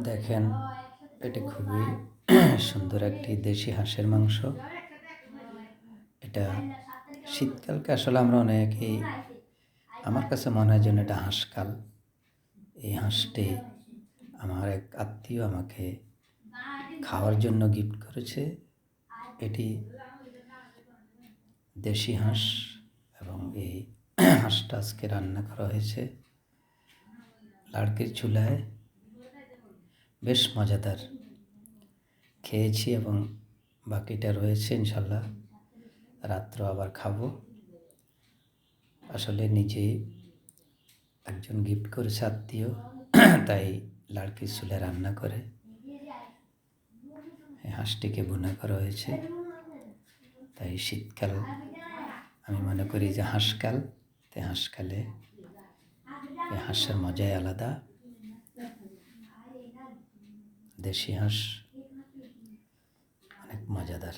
দেখেন, এটা খুবই সুন্দর একটি দেশি হাঁসের মাংস। এটা শীতকালকে আসলে আমরা অনেকেই, আমার কাছে মনে হয় যেন এটা হাঁসকাল। এই হাঁসটি আমার এক আত্মীয় আমাকে খাওয়ার জন্য গিফট করেছে। এটি দেশি হাঁস এবং এই হাঁসটা আজকে রান্না করা হয়েছে লাড়কির চুলায়। বেশ মজাদার, খেয়েছি এবং বাকিটা রয়েছে, ইনশাল্লাহ রাত্র আবার খাবো। আসলে নিজেই একজন গিফট করেছে আত্মীয়, তাই লাড়কির চুলায় রান্না করে এই হাঁসটিকে ভুনা করা হয়েছে। তাই শীতকাল আমি মনে করি যে হাঁসকাল, তাই হাঁসকালে এই হাঁসের মজাই আলাদা। দেশি হাঁস অনেক মজাদার।